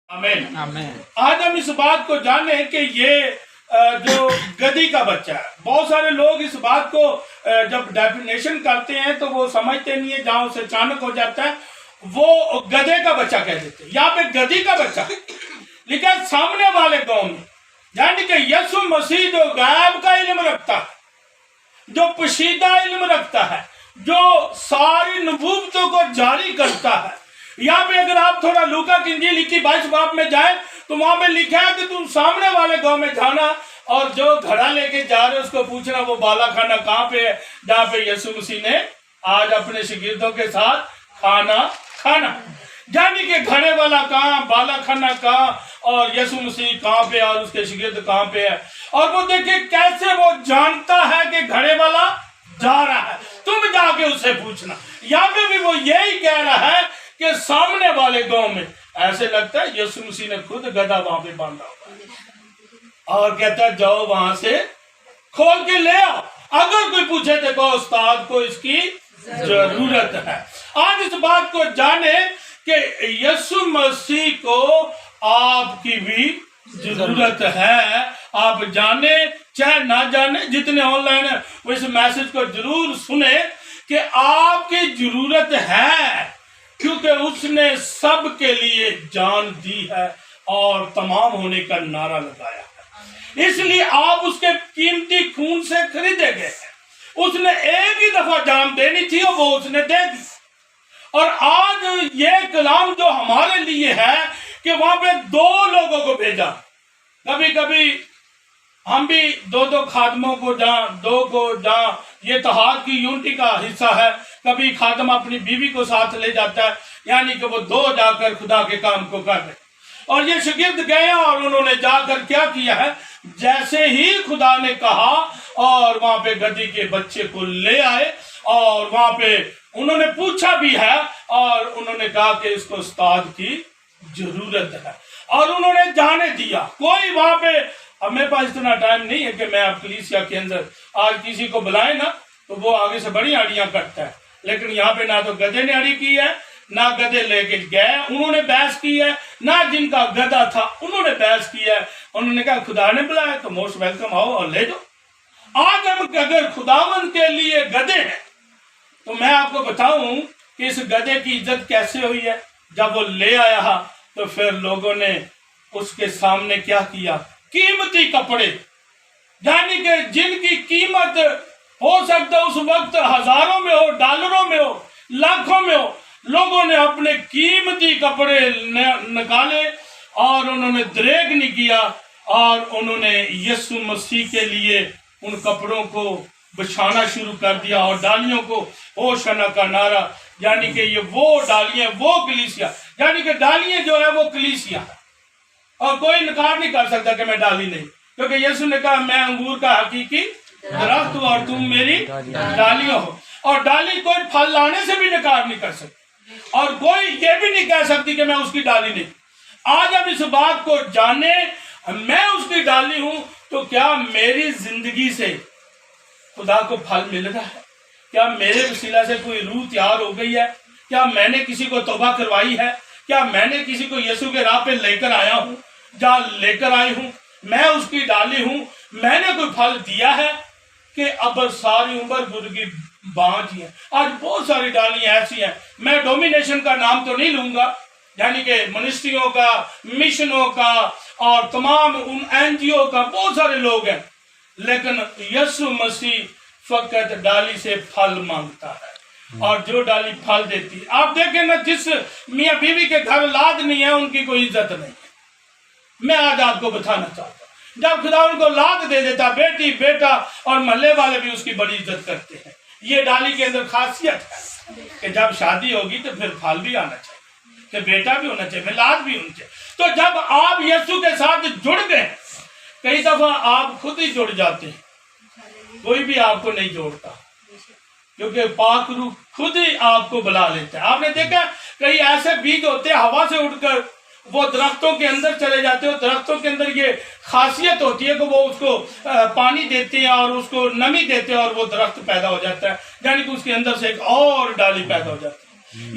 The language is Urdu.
آمین۔ آمین۔ آج ہم اس بات کو جانیں کہ یہ جو گدھی کا بچہ ہے، بہت سارے لوگ اس بات کو جب ڈیفینیشن کرتے ہیں تو وہ سمجھتے نہیں ہے، جہاں اسے اچانک ہو جاتا ہے وہ گدھے کا بچہ کہہ دیتے ہیں، یہاں پہ گدھی کا بچہ، لیکن سامنے والے قوم میں یعنی کہ یسوع مسیح جو غیب کا علم رکھتا ہے، جو پوشیدہ علم رکھتا ہے، جو ساری نبوتوں کو جاری کرتا ہے، یہاں پہ اگر آپ تھوڑا لوکا کی انجیل 22 باب میں جائیں تو وہاں پہ لکھا ہے کہ تم سامنے والے گاؤں میں جانا اور جو گھڑا لے کے جا رہے اس کو پوچھنا وہ بالا کھانا کہاں پہ ہے، جہاں پہ یسوع مسیح نے آج اپنے شاگردوں کے ساتھ کھانا یعنی کہ گھڑے والا کہاں، بالا کھانا کہاں، اور یسوع مسیح کہاں پہ اور اس کے شاگرد کہاں پہ ہے۔ اور وہ دیکھیں کیسے وہ جانتا ہے کہ گھڑے والا جا رہا ہے، تم جا کے اس سے پوچھنا۔ یہاں پہ بھی وہ یہی کہہ رہا ہے کہ سامنے والے گاؤں میں ایسے لگتا ہے یسوع مسیح نے خود گدھا وہاں پہ باندھا ہوا اور کہتا ہے جاؤ وہاں سے کھول کے لے آؤ، اگر کوئی پوچھے تو کہو استاد کو اس کی ضرورت ہے۔ آج اس بات کو جانے کہ یسوع مسیح کو آپ کی بھی ضرورت ہے۔ آپ جانے چاہے نہ جانے، جتنے آن لائن ہیں وہ اس میسج کو ضرور سنیں کہ آپ کی ضرورت ہے، کیونکہ اس نے سب کے لیے جان دی ہے اور تمام ہونے کا نعرہ لگایا ہے، اس لیے آپ اس کے قیمتی خون سے خریدے گئے ہیں۔ اس نے ایک ہی دفعہ جان دینی تھی اور وہ اس نے دے دی۔ اور آج یہ کلام جو ہمارے لیے ہے کہ وہاں پہ 2 لوگوں کو بھیجا، کبھی کبھی ہم بھی 2 خادموں کو جہاں 2 کو جہاں یہ اتحاد کی یونٹی کا حصہ ہے، کبھی خادم اپنی بیوی کو ساتھ لے جاتا ہے، یعنی کہ وہ 2 جا کر خدا کے کام کو کر رہے۔ اور یہ شاگرد گئے اور انہوں نے جا کر کیا کیا ہے، جیسے ہی خدا نے کہا اور وہاں پہ گدھی کے بچے کو لے آئے اور وہاں پہ انہوں نے پوچھا بھی ہے اور انہوں نے کہا کہ اس کو استاد کی ضرورت ہے اور انہوں نے جانے دیا۔ کوئی وہاں پہ، اب میرے پاس اتنا ٹائم نہیں ہے کہ میں آپ کلیسیا کے اندر آج کسی کو بلائیں نا تو وہ آگے سے بڑی اڑیاں کرتا ہے، لیکن یہاں پہ نہ تو گدھے نے اڑی کی ہے، نہ گدھے لے کے گئے انہوں نے بحث کی ہے، نہ جن کا گدھا تھا انہوں نے بحث کی ہے۔ انہوں نے کہا خدا نے بلایا تو موسٹ ویلکم، آؤ اور لے جاؤ۔ آج ہم اگر خداوند کے لیے گدھے ہیں تو میں آپ کو بتاؤں کہ اس گدھے کی عزت کیسے ہوئی ہے۔ جب وہ لے آیا تو پھر لوگوں نے اس کے سامنے کیا کیا، قیمتی کپڑے، یعنی کہ جن کی قیمت ہو سکتا اس وقت ہزاروں میں ہو، ڈالروں میں ہو، لاکھوں میں ہو، لوگوں نے اپنے قیمتی کپڑے نکالے اور انہوں نے دریغ نہیں کیا اور انہوں نے یسوع مسیح کے لیے ان کپڑوں کو بچھانا شروع کر دیا اور ڈالیوں کو ہوشنا کا نعرہ، یعنی کہ یہ وہ ڈالیاں، وہ کلیسیا، یعنی کہ ڈالیاں جو ہے وہ کلیسیا ہے اور کوئی انکار نہیں کر سکتا کہ میں ڈالی نہیں، کیونکہ یسوع نے کہا میں انگور کا حقیقی درخت ہوں اور تم میری ڈالیاں ہو، اور ڈالی کوئی پھل لانے سے بھی انکار نہیں کر سکتی اور کوئی یہ بھی نہیں کہہ سکتی کہ میں اس کی ڈالی نہیں۔ آج ہم اس بات کو جانیں میں اس کی ڈالی ہوں تو کیا میری زندگی سے خدا کو پھل مل رہا ہے؟ کیا میرے وسیلہ سے کوئی روح تیار ہو گئی ہے؟ کیا میں نے کسی کو توبہ کروائی ہے؟ کیا میں نے کسی کو یسوع کے راہ پہ لے کر آیا ہوں، جہاں لے کر آئی ہوں؟ میں اس کی ڈالی ہوں، میں نے کوئی پھل دیا ہے کہ اب ساری عمر گزری بانجھ ہیں۔ آج بہت ساری ڈالیاں ایسی ہیں، میں ڈومینیشن کا نام تو نہیں لوں گا، یعنی کہ منسٹریوں کا، مشنوں کا اور تمام ان NGO کا بہت سارے لوگ ہیں، لیکن یسوع مسیح فقط ڈالی سے پھل مانگتا ہے اور جو ڈالی پھل دیتی ہے۔ آپ دیکھیں نا، جس میاں بیوی کے گھر اولاد نہیں ہے ان کی کوئی عزت نہیں ہے۔ میں آج آپ کو بتانا چاہتا ہوں، جب خدا ان کو اولاد دے دیتا، بیٹی بیٹا اور محلے والے بھی اس کی بڑی عزت کرتے ہیں۔ یہ ڈالی کے اندر خاصیت ہے کہ جب شادی ہوگی تو پھر پھل بھی آنا چاہیے، کہ بیٹا بھی ہونا چاہیے، اولاد بھی ہونی چاہیے۔ تو جب آپ یسوع کے ساتھ جڑ گئے، کئی دفعہ آپ خود ہی جڑ جاتے ہیں، کوئی بھی آپ کو نہیں جوڑتا، کیونکہ پاک روح خود ہی آپ کو بلا لیتا ہے۔ آپ نے دیکھا کئی ایسے بیج ہوتے ہیں ہوا سے اٹھ کر وہ درختوں کے اندر چلے جاتے ہیں، درختوں کے اندر یہ خاصیت ہوتی ہے کہ وہ اس کو پانی دیتے ہیں اور اس کو نمی دیتے ہیں اور وہ درخت پیدا ہو جاتا ہے، یعنی کہ اس کے اندر سے ایک اور ڈالی پیدا ہو جاتی ہے۔